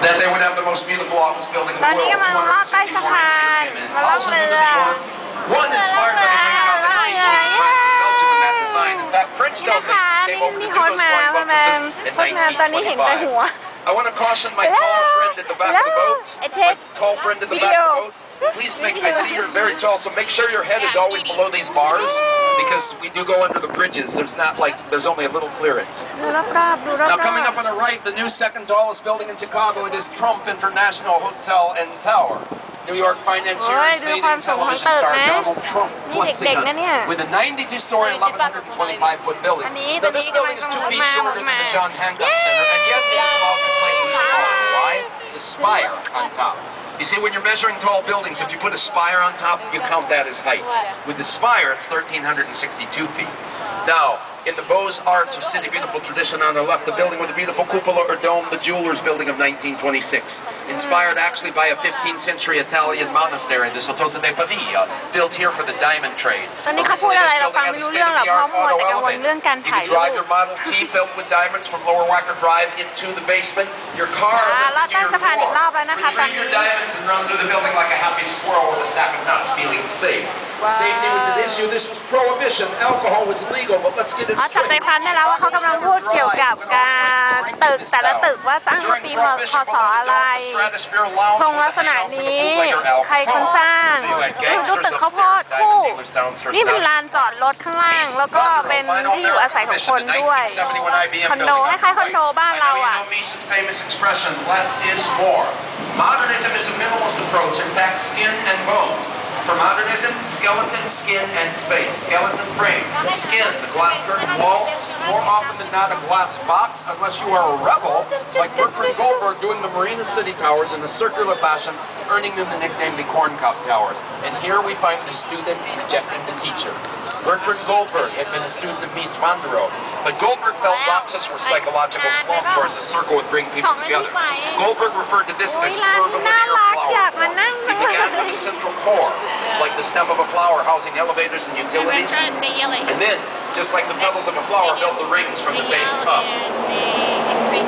that they would have the most beautiful office building in the world. 264 entries came in. Thousands of New York. One inspired by the great God that France and Belgium in that design. In fact, French masons came over to do those flying buttresses in 1925. I want to caution my tall friend at the back of the boat. My tall friend at the back of the boat. Please I see you're very tall, so make sure your head is always below these bars, because we do go under the bridges. There's only a little clearance. Now coming up on the right, the new second tallest building in Chicago, it is Trump International Hotel and Tower. New York financier and fading television star Donald Trump blessing us with a 92-story, 1,125-foot building. Now this building is 2 feet shorter than the John Hancock Center, and yet it is allowed to claim to be taller. Why? The spire on top. You see, when you're measuring tall buildings, if you put a spire on top, you count that as height. With the spire, it's 1,362 feet. Now, in the Beaux-Arts or City Beautiful tradition on the left, the building with the beautiful cupola or dome, the Jewelers Building of 1926. Inspired actually by a 15th century Italian monastery, the Sotosa de Pavia, built here for the diamond trade. Originally, this building had a state-of-the-art auto elevator. You could drive your Model T filled with diamonds from Lower Wacker Drive into the basement, your car into your floor. Retrieve your diamonds and run through the building like a happy squirrel with a sack of nuts, feeling safe. Safety was an issue. This was prohibition. Alcohol was legal, but let's get it straight. จับใจความได้แล้วว่าเขากำลังพูดเกี่ยวกับการตึกแต่ละตึกว่าสร้างปีพ.ศ. อะไรทรงลักษณะนี้ใครคนสร้างดูตึกข้าวโพดคู่นี่เป็นลานจอดรถข้างล่างแล้วก็เป็นที่อยู่อาศัยของคนด้วยคอนโดคล้ายๆคอนโดบ้านเราอ่ะ Modernism is a minimalist approach, in fact, skin and bones. For modernism, skeleton, skin, and space. Skeleton frame. Skin, the glass curtain wall. More often than not a glass box, unless you are a rebel, like Bertrand Goldberg doing the Marina City Towers in a circular fashion, earning them the nickname the Corn Cob Towers. And here we find the student rejecting the teacher. Bertrand Goldberg had been a student of Mies van der Rohe, but Goldberg felt boxes were psychological slumps, whereas a circle would bring people together. Goldberg referred to this as curvilinear flower form. He began with a central core, like the stem of a flower housing elevators and utilities, and then, just like the petals of a flower, built the rings from the base up.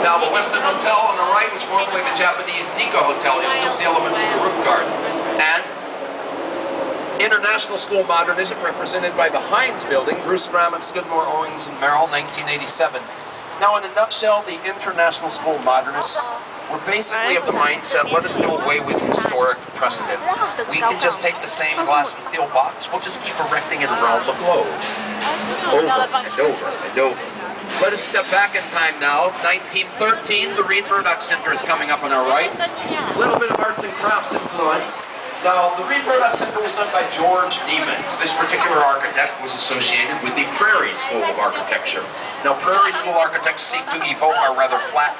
Now, the Westin Hotel on the right was formerly the Japanese Nikko Hotel. You'll still see elements of the roof garden. And International School Modernism, represented by the Heinz Building, Bruce Graham, Skidmore, Owings, and Merrill, 1987. Now, in a nutshell, the International School Modernists were basically of the mindset, let us do away with historic precedent. We can just take the same glass and steel box, we'll just keep erecting it around the globe. Over and over and over. Let us step back in time now. 1913, the Reed Murdoch Center is coming up on our right. A little bit of arts and crafts influence. Now, the Reed Murdoch Center was done by George Niemand. This particular architect was associated with the Prairie School of Architecture. Now, Prairie School architects seek to evoke our rather flat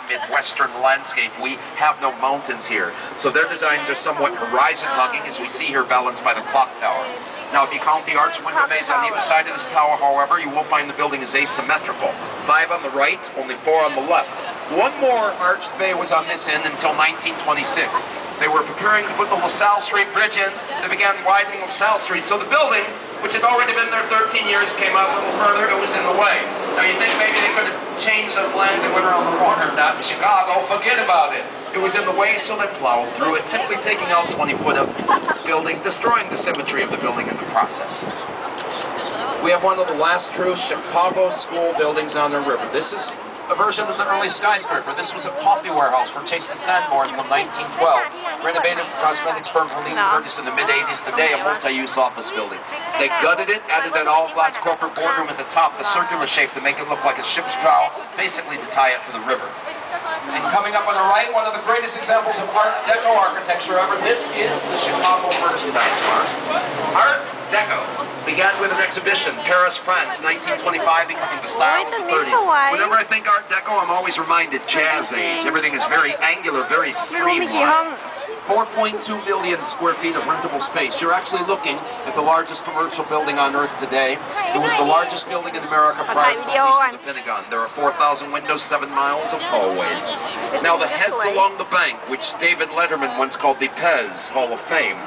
Midwestern landscape. We have no mountains here, so their designs are somewhat horizon-hugging, as we see here balanced by the clock tower. Now, if you count the arch window bays on either side of this tower, however, you will find the building is asymmetrical. 5 on the right, only 4 on the left. One more arched bay was on this end until 1926. They were preparing to put the LaSalle Street Bridge in. They began widening LaSalle Street. So the building, which had already been there 13 years, came out a little further. It was in the way. Now you think maybe they could have changed their plans and went around the corner. Not in Chicago. Forget about it. It was in the way, so they plowed through it, simply taking out 20 foot of building, destroying the symmetry of the building in the process. We have one of the last true Chicago school buildings on the river. This is a version of the early skyscraper. This was a coffee warehouse for Chase and Sanborn from 1912, renovated for cosmetics firm Helene Curtis in the mid-80s, today a multi-use office building. They gutted it, added an all-glass corporate boardroom at the top, a circular shape to make it look like a ship's prow, basically to tie it to the river. And coming up on the right, one of the greatest examples of Art Deco architecture ever, this is the Chicago Merchandise Mart. Art Deco began with an exhibition, Paris, France, 1925, becoming the style of the 30s. Whenever I think Art Deco, I'm always reminded Jazz Age. Everything is very angular, very streamlined. 4.2 million square feet of rentable space. You're actually looking at the largest commercial building on Earth today. It was the largest building in America prior to the release of the Pentagon. There are 4,000 windows, 7 miles of hallways. Now the heads along the bank, which David Letterman once called the Pez Hall of Fame,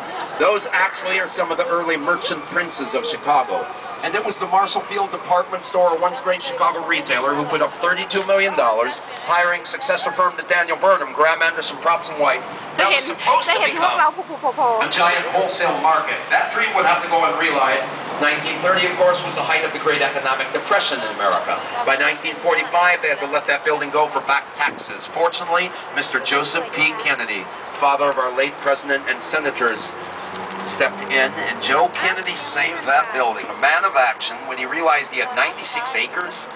those actually are some of the early merchant princes of Chicago. And it was the Marshall Field department store, a once great Chicago retailer, who put up $32 million, hiring successor firm to Daniel Burnham, Graham Anderson, Props and White. That was supposed to become a giant wholesale market. That dream would have to go unrealized. 1930, of course, was the height of the Great Economic Depression in America. By 1945, they had to let that building go for back taxes. Fortunately, Mr. Joseph P. Kennedy, father of our late president and senators, stepped in, and Joe Kennedy saved that building. A man of action when he realized he had 96 acres